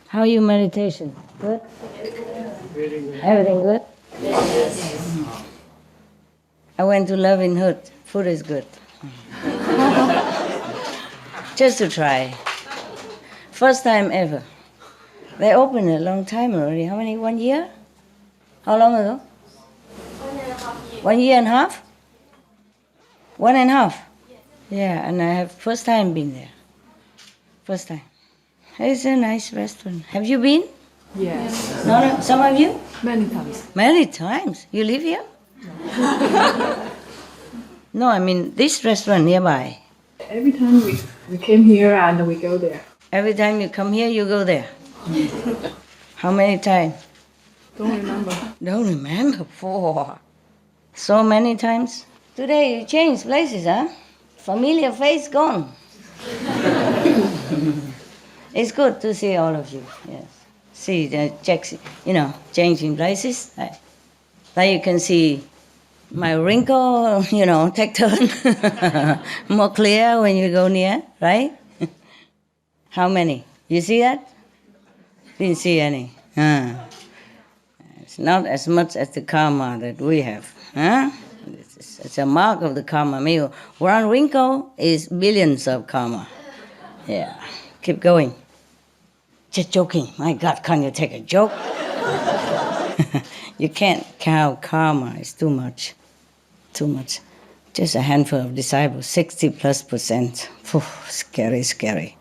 How are your meditation? Good? Very good. Everything good? Yes. I went to Loving Hood. Food is good. Just to try. First time ever. They opened a long time already. How many? 1 year? How long ago? 1 year and a half? 1.5? Yeah, and I have first time been there. First time. It's a nice restaurant. Have you been? Yes. No, some of you? Many times. Many times. You live here? No, I mean this restaurant nearby. Every time we came here and we go there. Every time you come here, you go there. How many times? Don't remember. Don't remember. 4. So many times. Today you changed places, huh? Familiar face gone. It's good to see all of you. Yes. See the checks, changing places. Like you can see my wrinkle, take turn. More clear when you go near, right? How many? You see that? Didn't see any. It's not as much as the karma that we have. Huh? It's a mark of the karma. Maybe 1 wrinkle is billions of karma. Yeah. Keep going. Just joking. My God, can't you take a joke? You can't count karma. It's too much. Too much. Just a handful of disciples, 60+%. Phew, scary, scary.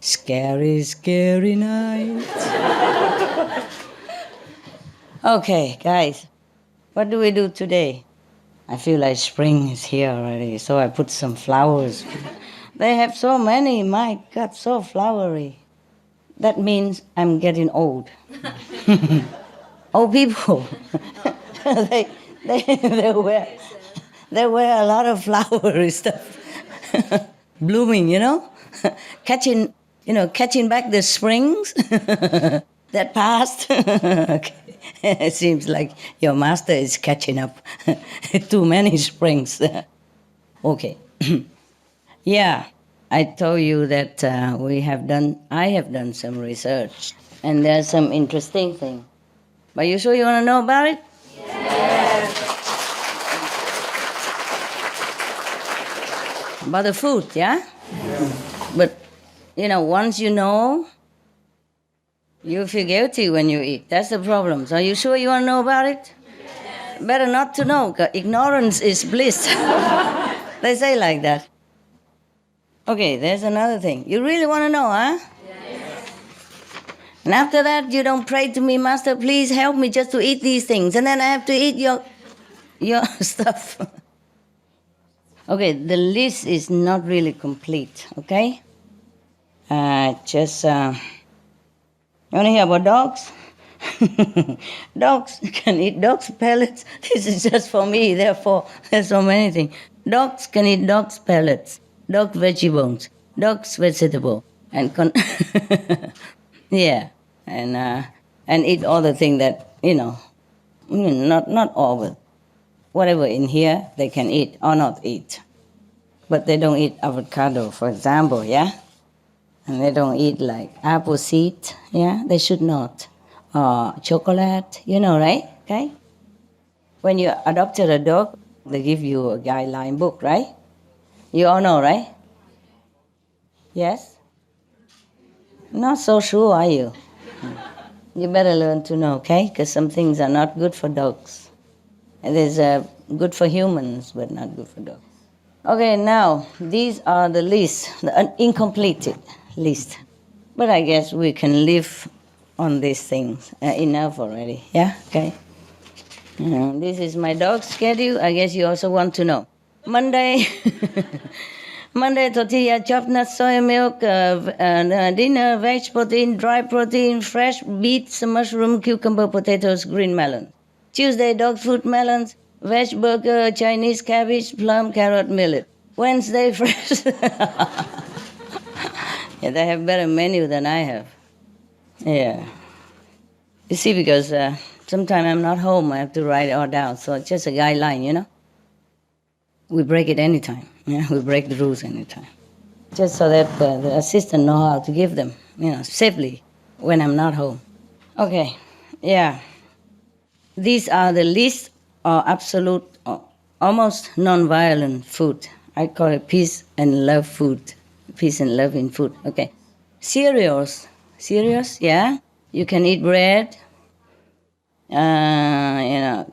Scary, scary night. Okay, guys. What do we do today? I feel like spring is here already, so I put some flowers. They have so many, my God, so flowery. That means I'm getting old. Old people, they wear a lot of flowery stuff. Blooming, catching back the springs that passed. Okay. It seems like your master is catching up. Too many springs. Okay. Yeah, I told you that I have done some research, and there's some interesting thing. But you sure you want to know about it? Yes. About the food, yeah? But, once you know, you feel guilty when you eat. That's the problem. So you sure you want to know about it? Yes. Better not to know, because ignorance is bliss. They say like that. Okay, there's another thing. You really want to know, huh? Yes. And after that, you don't pray to me, Master, please help me just to eat these things. And then I have to eat your stuff. Okay, the list is not really complete, okay? You want to hear about dogs? Dogs can eat dogs' pellets. This is just for me, therefore there's so many things. Dogs can eat dogs' pellets, dog vegetables, dogs' vegetable, and yeah, and eat all the things that not all, but whatever in here they can eat or not eat. But they don't eat avocado, for example, yeah? And they don't eat like apple seed, yeah? They should not. Or chocolate, right? Okay? When you adopted a dog, they give you a guideline book, right? You all know, right? Yes? Not so sure, are you? You better learn to know, okay? Because some things are not good for dogs. And there's good for humans, but not good for dogs. Okay, now, these are the list, the incompleted list. But I guess we can live on these things enough already, yeah? Okay. This is my dog's schedule. I guess you also want to know. Monday, tortilla, chopped nuts, soy milk, dinner, veg protein, dry protein, fresh beets, mushroom, cucumber, potatoes, green melon. Tuesday, dog food, melons, veg burger, Chinese cabbage, plum, carrot, millet. Wednesday, fresh. Yeah, they have better menu than I have. Yeah. You see, because sometimes I'm not home, I have to write it all down. So it's just a guideline, We break it anytime. Yeah, we break the rules anytime. Just so that the assistant know how to give them, safely. when I'm not home. Okay, yeah. These are the least or absolute or almost non-violent food. I call it peace and love food. Peace and love in food. Okay. Cereals. Cereals, yeah. You can eat bread,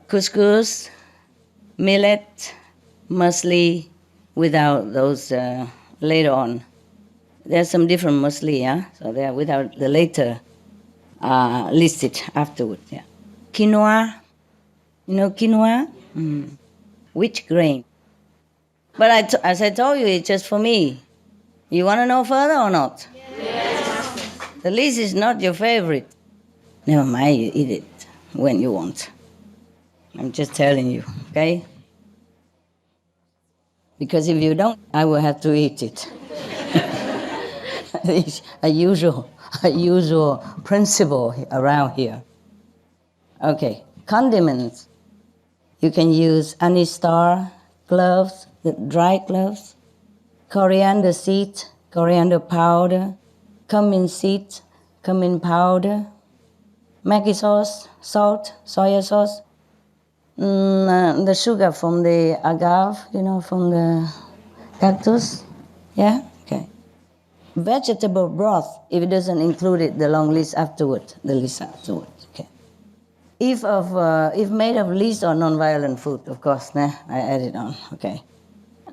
couscous, millet, muesli, without those later on. There's some different muesli, yeah. So they are without the later listed afterward, yeah. Quinoa, you know quinoa? Wheat grain. But as I told you, it's just for me. You want to know further or not? Yes. The list is not your favorite. Never mind, you eat it when you want. I'm just telling you, okay? Because if you don't, I will have to eat it. It's a usual principle around here. Okay, condiments. You can use anise star, cloves, the dry cloves, coriander seed, coriander powder, cumin seed, cumin powder, Maggi sauce, salt, soya sauce, the sugar from the agave, from the cactus. Yeah? Okay. Vegetable broth, if it doesn't include it, the long list afterward, the list afterward. Okay. If made of least or non-violent food, of course, I add it on. Okay.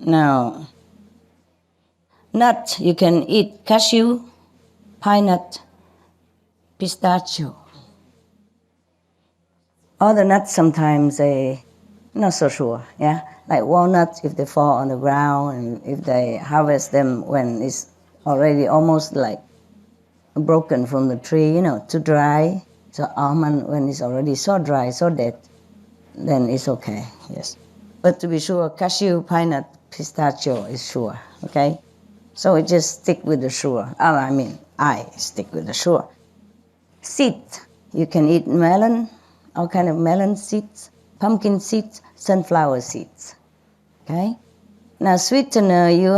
Now, nut, you can eat cashew, pine nut, pistachio. Other nuts sometimes they not so sure, yeah. Like walnuts, if they fall on the ground and if they harvest them when it's already almost like broken from the tree, too dry. So almond, when it's already so dry, so dead, then it's okay, yes. But to be sure, cashew, pine nut, pistachio is sure, okay? So we just stick with the sure. I stick with the sure. Seed, you can eat melon, all kind of melon seeds, pumpkin seeds, sunflower seeds. Okay? Now sweetener, you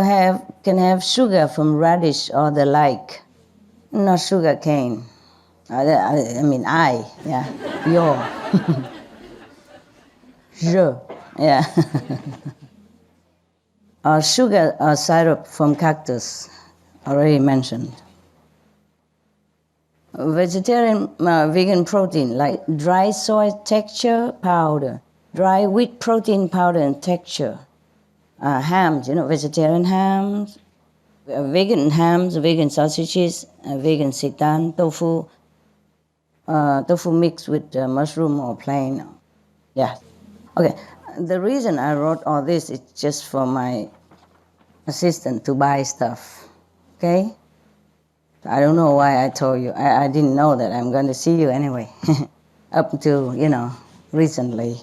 can have sugar from radish or the like, not sugar cane. Yeah, your. Je, yeah. Or sugar or syrup from cactus, already mentioned. Vegetarian, vegan protein, like dry soy texture powder, dry wheat protein powder and texture. Hams, vegetarian hams, vegan hams, vegan sausages, vegan seitan, tofu, tofu mixed with mushroom or plain. Yeah. Okay. The reason I wrote all this is just for my assistant to buy stuff. Okay? I don't know why I told you. I didn't know that I'm going to see you anyway. Up until, recently.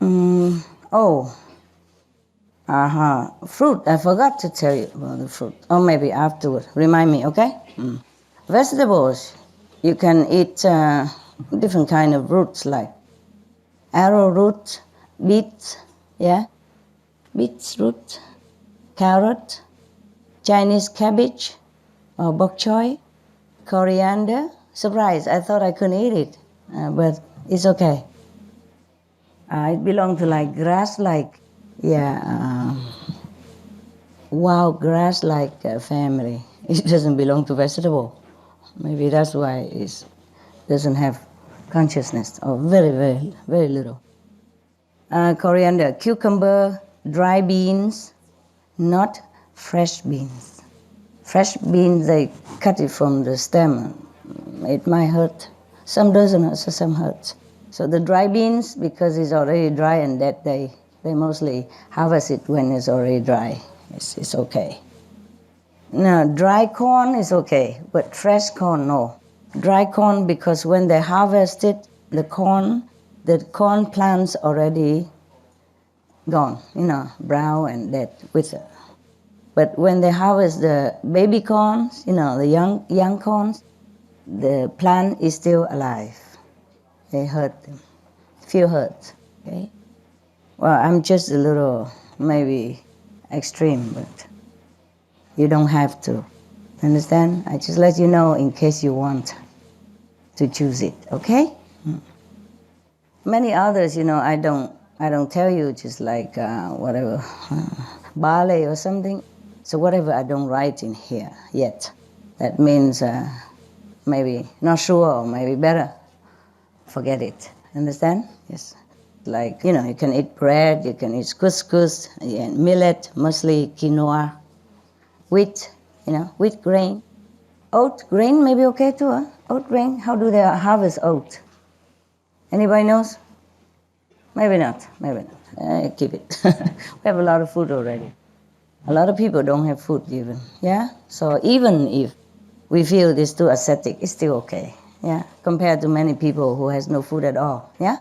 Fruit. I forgot to tell you about the fruit. Or maybe afterward. Remind me, okay? Vegetables. You can eat different kind of roots like arrowroot, beets, yeah? Beets root, carrot, Chinese cabbage, or bok choy, coriander. Surprise, I thought I couldn't eat it, but it's okay. It belongs to like grass-like, wild grass-like family. It doesn't belong to vegetable. Maybe that's why it doesn't have consciousness, or very, very, very little. Coriander, cucumber, dry beans, not fresh beans. Fresh beans, they cut it from the stem. It might hurt. Some doesn't hurt, so some hurts. So the dry beans, because it's already dry and dead, they mostly harvest it when it's already dry. It's okay. Now, dry corn is okay, but fresh corn, no. Dry corn, because when they harvest it, the corn plants already gone, brown and dead with it. But when they harvest the baby corns, the young corns, the plant is still alive. They hurt them. Feel hurt, okay? Well, I'm just a little, maybe extreme, but you don't have to. Understand? I just let you know in case you want to choose it, okay? Many others, I don't tell you, just like whatever, ballet or something. So whatever I don't write in here yet. That means maybe not sure or maybe better. Forget it. Understand? Yes. Like, you can eat bread, you can eat couscous, and millet, mostly quinoa, wheat, wheat grain. Oat grain may be okay too, huh? Oat grain, how do they harvest oat? Anybody knows? Maybe not. Keep it. We have a lot of food already. A lot of people don't have food even, yeah? So even if we feel it's too ascetic, it's still okay, yeah? Compared to many people who has no food at all, yeah?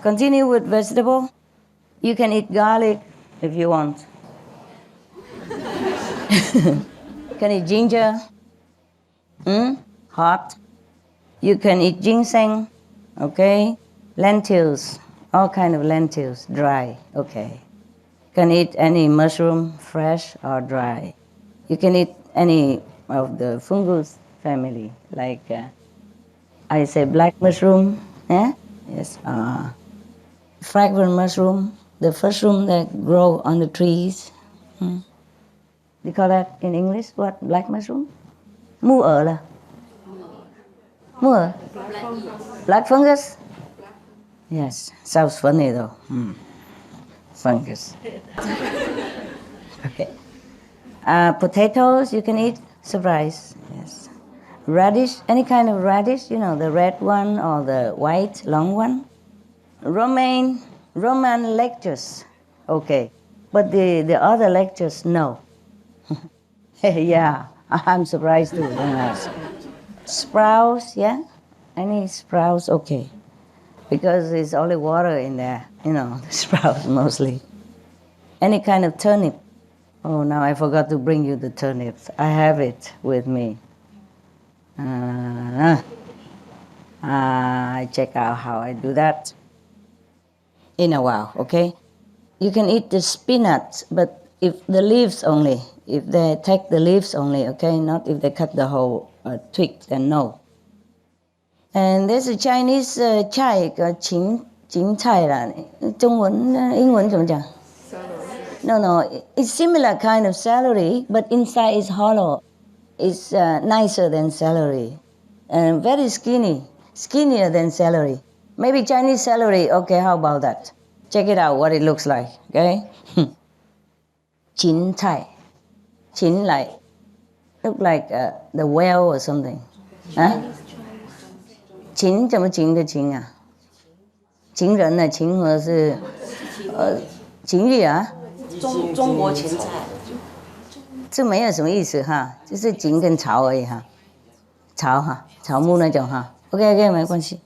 Continue with vegetable. You can eat garlic if you want. You can eat ginger, hot. You can eat ginseng, okay? Lentils, all kind of lentils, dry, okay. You can eat any mushroom, fresh or dry. You can eat any of the fungus family, like I say black mushroom, yeah? Yes, fragrant mushroom, the mushroom that grow on the trees. They call that in English what? Black mushroom? Mu ở là? Mu ở? Black fungus? Yes, sounds funny though. Fungus. Okay. Potatoes you can eat, surprise. Yes. Radish, any kind of radish, the red one or the white long one. Romaine lettuce, okay. But the other lettuce, no. Yeah, I'm surprised too. Sprouts, yeah? Any sprouts, okay. Because there's only water in there, the sprouts mostly. Any kind of turnip. Oh, now I forgot to bring you the turnips. I have it with me. I check out how I do that in a while, okay? You can eat the spinach, but if the leaves only, if they take the leaves only, okay? Not if they cut the whole twig, then no. And there's a Chinese chai, CHINGHAI là Trung文, 英文怎么讲? No, it's similar kind of celery, but inside is hollow. It's nicer than celery, and very skinnier than celery. Maybe Chinese celery, okay, how about that? Check it out, what it looks like, okay? CHINGHAI. Chin like, look like the whale or something. Huh? 情怎么情的情啊？情人的情和是情欲啊？中国芹菜，这没有什么意思哈，就是锦跟草而已哈，草木那种哈。OK， 没关系。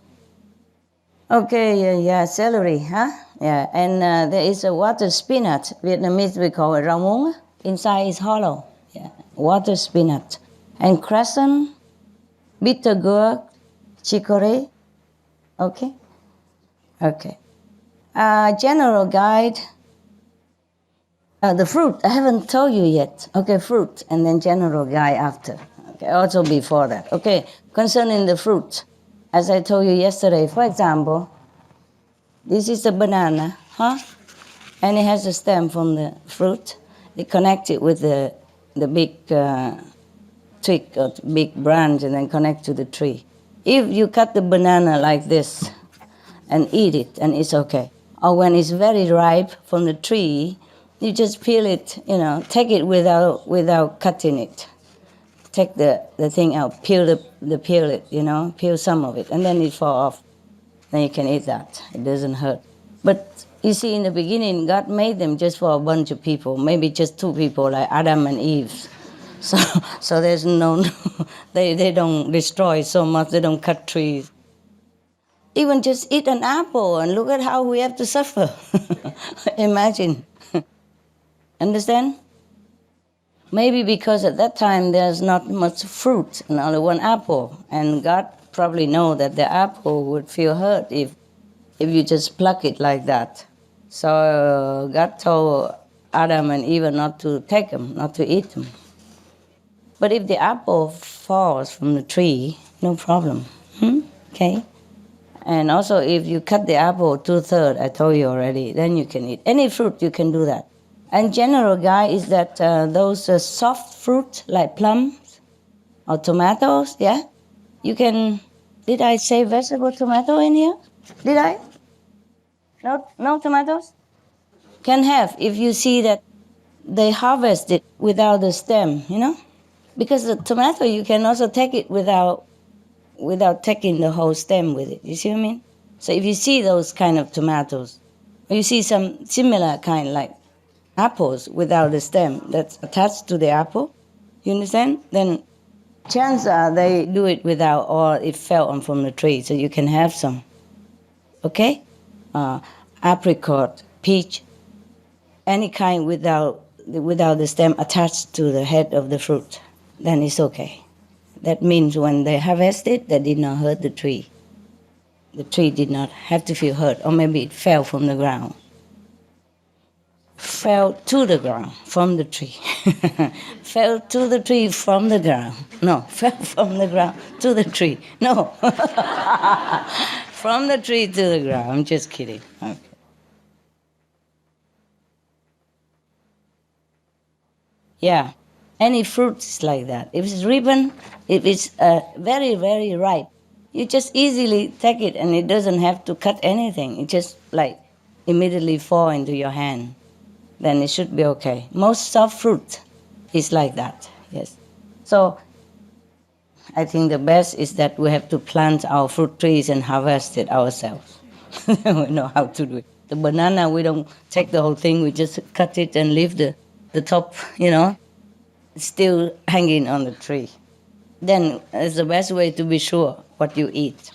Okay, yeah, celery, huh? Yeah, and there is a water spinach. Vietnamese we call it rau muống. Inside is hollow. Yeah, water spinach. And crescent, bitter gourd, chicory. Okay? Okay. General guide. The fruit, I haven't told you yet. Okay, fruit, and then general guide after. Okay, also before that. Okay, concerning the fruit. As I told you yesterday, for example, this is a banana, huh? And it has a stem from the fruit. They connect it with the big twig or big branch and then connect to the tree. If you cut the banana like this and eat it, and it's okay. Or when it's very ripe from the tree, you just peel it, take it without cutting it. Take the thing out, peel it, peel some of it, and then it fall off. Then you can eat that. It doesn't hurt. But you see, in the beginning, God made them just for a bunch of people, maybe just 2 people, like Adam and Eve. So there's no, they don't destroy so much, they don't cut trees. Even just eat an apple and look at how we have to suffer. Imagine. Understand? Maybe because at that time there's not much fruit and only 1 apple, and God probably know that the apple would feel hurt if you just pluck it like that. So God told Adam and Eve not to take them, not to eat them. But if the apple falls from the tree, no problem. Okay? And also, if you cut the apple 2/3, I told you already, then you can eat. Any fruit, you can do that. And general guy is that those soft fruit like plums or tomatoes, yeah? You can, did I say vegetable tomato in here? Did I? No tomatoes? Can have if you see that they harvest it without the stem, Because the tomato, you can also take it without taking the whole stem with it. You see what I mean? So if you see those kind of tomatoes, or you see some similar kind like apples without the stem that's attached to the apple, you understand? Then chances are they do it without, or it fell on from the tree, so you can have some. Okay? Apricot, peach, any kind without the stem attached to the head of the fruit, then it's okay. That means when they harvest it, they did not hurt the tree. The tree did not have to feel hurt, or maybe it fell from the ground. Fell to the ground from the tree. Fell to the tree from the ground. No, fell from the ground to the tree. No. From the tree to the ground. I'm just kidding. Okay. Yeah. Any fruit is like that. If it's ripen, if it's very, very ripe, you just easily take it and it doesn't have to cut anything. It just like immediately fall into your hand. Then it should be okay. Most soft fruit is like that, yes. So I think the best is that we have to plant our fruit trees and harvest it ourselves. We know how to do it. The banana, we don't take the whole thing, we just cut it and leave the top, still hanging on the tree. Then it's the best way to be sure what you eat.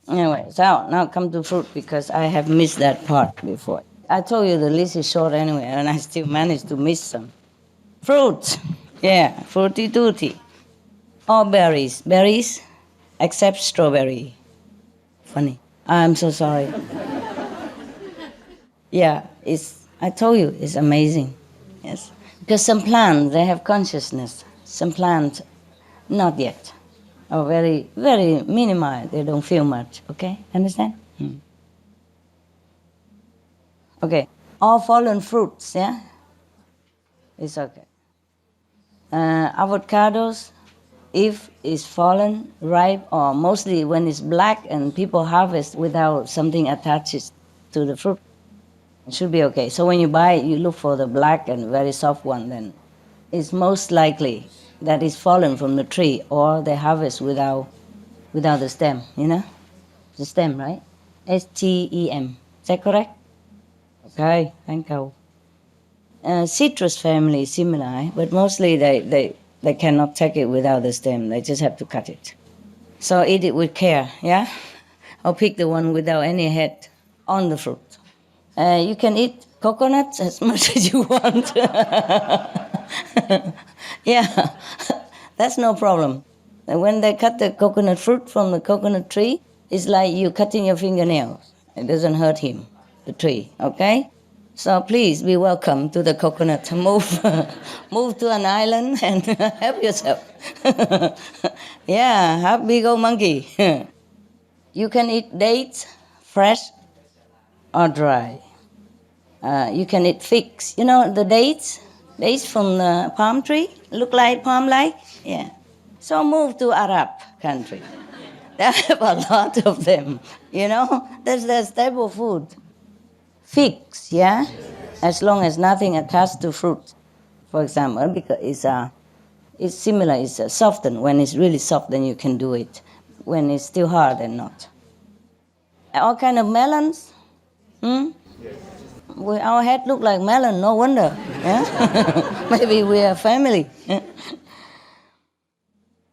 Anyway, so now come to fruit because I have missed that part before. I told you the list is short anyway, and I still managed to miss some. Fruits, yeah, fruity tutti. All berries, except strawberry. Funny. I'm so sorry. Yeah, I told you, it's amazing. Yes. Because some plants, they have consciousness. Some plants, not yet. Or very, very minimal. They don't feel much. Okay? Understand? Okay. All fallen fruits, yeah? It's okay. Avocados, if it's fallen, ripe, or mostly when it's black and people harvest without something attached to the fruit, it should be okay. So when you buy it, you look for the black and very soft one, then it's most likely that it's fallen from the tree or they harvest without the stem, The stem, right? STEM. Is that correct? Okay, thank you. Citrus family is similar, but mostly they cannot take it without the stem. They just have to cut it. So eat it with care, yeah? Or pick the one without any head on the fruit. You can eat coconuts as much as you want. Yeah, that's no problem. When they cut the coconut fruit from the coconut tree, it's like you cutting your fingernails. It doesn't hurt the tree, okay? So please be welcome to the coconut. Move to an island and help yourself. Yeah, have big old monkey. You can eat dates, fresh or dry. You can eat figs. You know the dates from the palm tree? Look like palm-like? Yeah. So move to Arab country. They have a lot of them, That's their staple food. Figs, yeah? As long as nothing attached to fruit, for example, because it's similar, it's softened. When it's really soft, then you can do it. When it's still hard, then not. All kind of melons, Our head look like melon, no wonder. Yeah? Maybe we are family.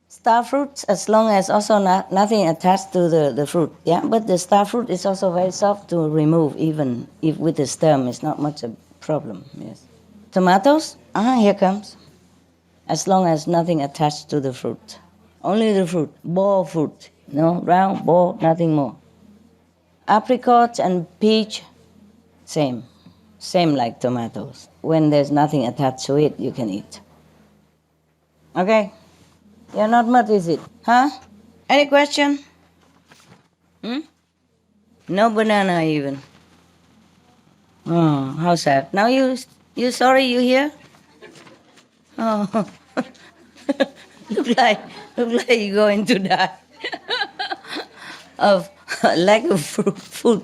Star fruits, as long as also nothing attached to the fruit. Yeah, but the star fruit is also very soft to remove, even if with the stem, it's not much a problem. Yes. Tomatoes, here comes. As long as nothing attached to the fruit. Only the fruit, ball fruit. No, round, ball, nothing more. Apricots and peach, same. Same like tomatoes. When there's nothing attached to it, you can eat. Okay? You're not mad, is it? Huh? Any question? Hmm? No banana even. Oh, how sad. Now you sorry you here? Oh, look like you're going to die of lack of food.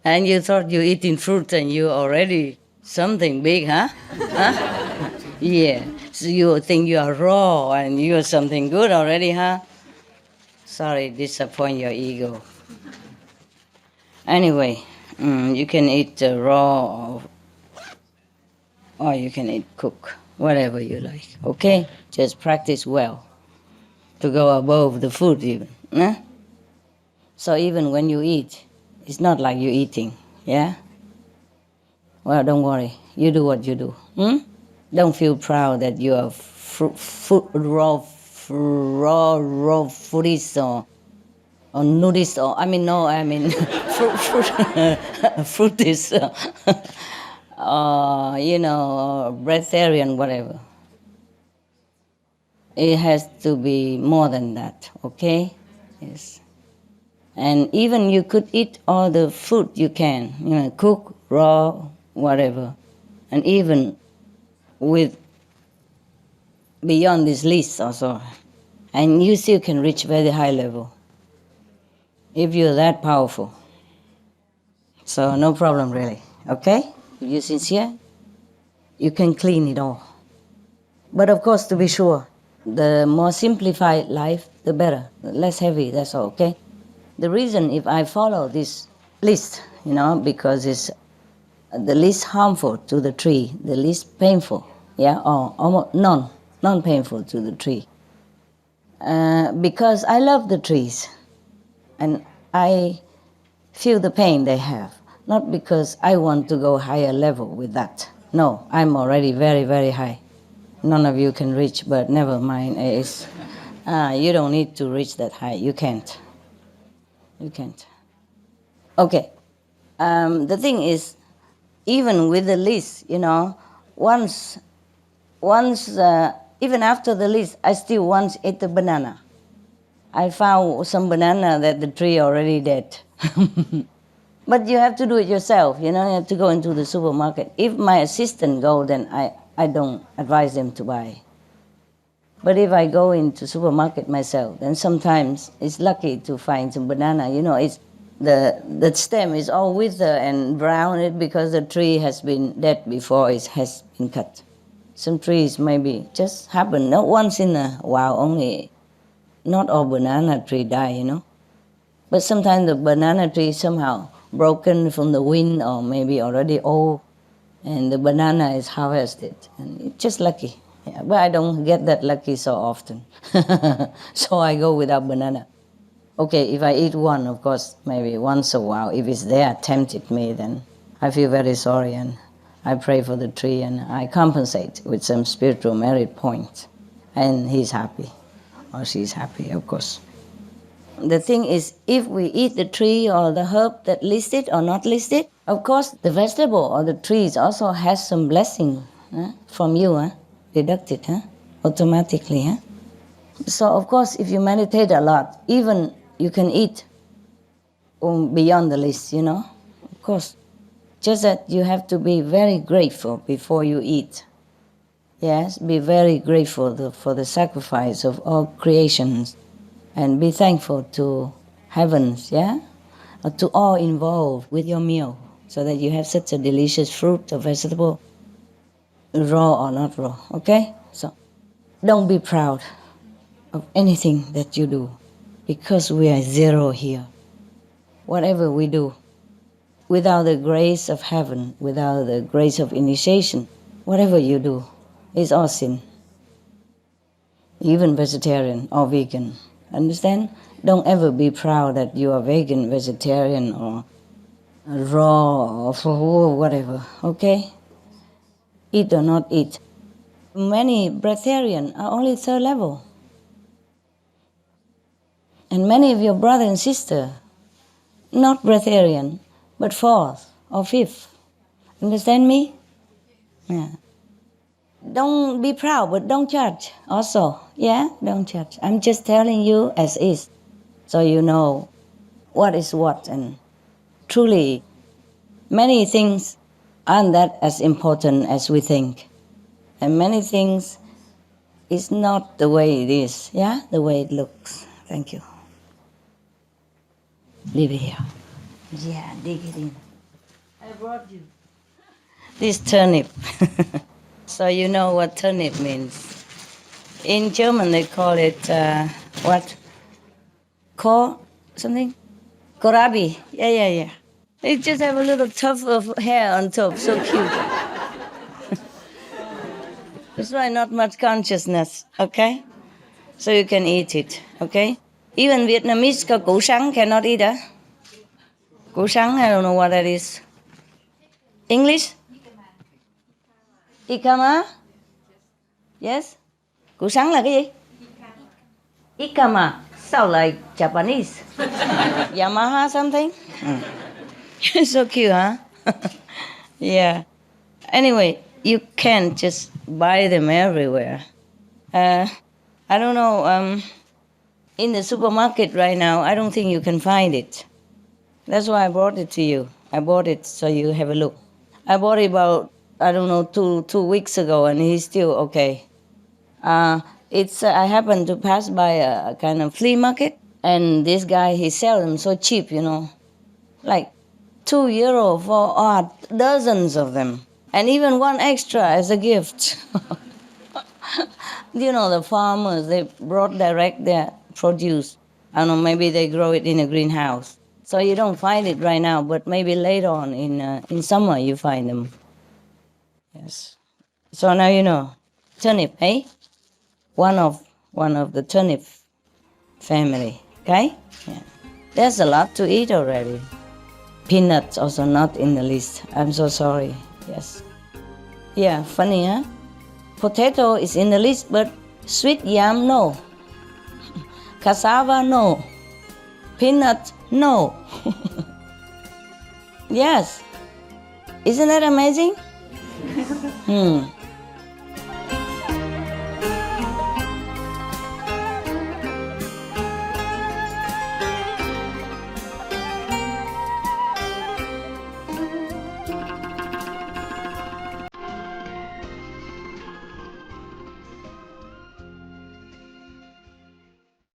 And you thought you eating fruit and you already something big, huh? Huh? Yeah. So you think you are raw and you are something good already, huh? Sorry, disappoint your ego. Anyway, you can eat raw or you can eat cook, whatever you like. Okay? Just practice well to go above the food even. Huh? So even when you eat, it's not like you're eating, yeah? Well, don't worry. You do what you do. Hmm? Don't feel proud that you are raw foodies or nudist or fruities or breatharian, whatever. It has to be more than that, okay? Yes. And even you could eat all the food you can, cook, raw, whatever. And even with beyond this list also. And you still can reach very high level if you're that powerful. So no problem really, okay? If you're sincere, you can clean it all. But of course, to be sure, the more simplified life, the better. The less heavy, that's all, okay? The reason if I follow this list, because it's the least harmful to the tree, the least painful, yeah, or almost non-painful to the tree. Because I love the trees and I feel the pain they have, not because I want to go higher level with that. No, I'm already very, very high. None of you can reach, but never mind. You don't need to reach that high. You can't. You can't. Okay. The thing is, even with the list, once, even after the list, I still once ate a banana. I found some banana that the tree already dead. But you have to do it yourself, you have to go into the supermarket. If my assistant go, then I don't advise them to buy. But if I go into supermarket myself, then sometimes it's lucky to find some banana. It's the stem is all withered and brown because the tree has been dead before it has been cut. Some trees maybe just happen, not once in a while only. Not all banana tree die, But sometimes the banana tree somehow broken from the wind or maybe already old and the banana is harvested. And it's just lucky. Yeah, but I don't get that lucky so often. So I go without banana. Okay, if I eat one, of course, maybe once a while, if it's there, tempted me, then I feel very sorry and I pray for the tree and I compensate with some spiritual merit points. And he's happy, or she's happy, of course. The thing is, if we eat the tree or the herb that listed or not listed, of course, the vegetable or the trees also has some blessing from you, deducted, automatically. So, of course, if you meditate a lot, even you can eat beyond the list, of course. Just that you have to be very grateful before you eat. Yes, be very grateful for the sacrifice of all creations. And be thankful to heavens, or to all involved with your meal, so that you have such a delicious fruit or vegetable, raw or not raw, okay? So don't be proud of anything that you do, because we are zero here. Whatever we do, without the grace of heaven, without the grace of initiation, whatever you do is all sin. Even vegetarian or vegan. Understand? Don't ever be proud that you are vegan, vegetarian, or raw, or whatever, okay? Eat or not eat. Many breatharian are only third level. And many of your brother and sister, not breatharian, but fourth or fifth. Understand me? Yeah. don't be proud, but don't judge also. Yeah, don't judge. I'm just telling you as is, so you know what is what. And truly, many things aren't that as important as we think. And many things is not the way it is, yeah, the way it looks. Thank you. Leave it here. Yeah, dig it in. I brought you this turnip. So you know what turnip means. In German they call it, what? Kor, something? Kohlrabi. Yeah. It just have a little tuft of hair on top, so cute. That's why not much consciousness, okay? So you can eat it, okay? Even Vietnamese củ sắn cannot eat, huh? Củ sắn, I don't know what that is. English? Ikama? Yes? Củ sắn là cái gì? Ikama. Sound like Japanese. Yamaha something? So cute, huh? Yeah. Anyway, you can't just buy them everywhere. I don't know, in the supermarket right now, I don't think you can find it. That's why I brought it to you. I bought it so you have a look. I bought it about, I don't know, two weeks ago, and he's still okay. I happened to pass by a kind of flea market, and this guy, he sells them so cheap, like €2 for dozens of them, and even one extra as a gift. The farmers, they brought direct their produce. I don't know, maybe they grow it in a greenhouse. So you don't find it right now, but maybe later on in summer you find them. Yes. So now you know. Turnip, eh? One of the turnip family, okay? Yeah. There's a lot to eat already. Peanuts also not in the list. I'm so sorry. Yes. Yeah, funny, huh? Potato is in the list, but sweet yam, no. Cassava, no. Peanut, no. Yes. Isn't that amazing?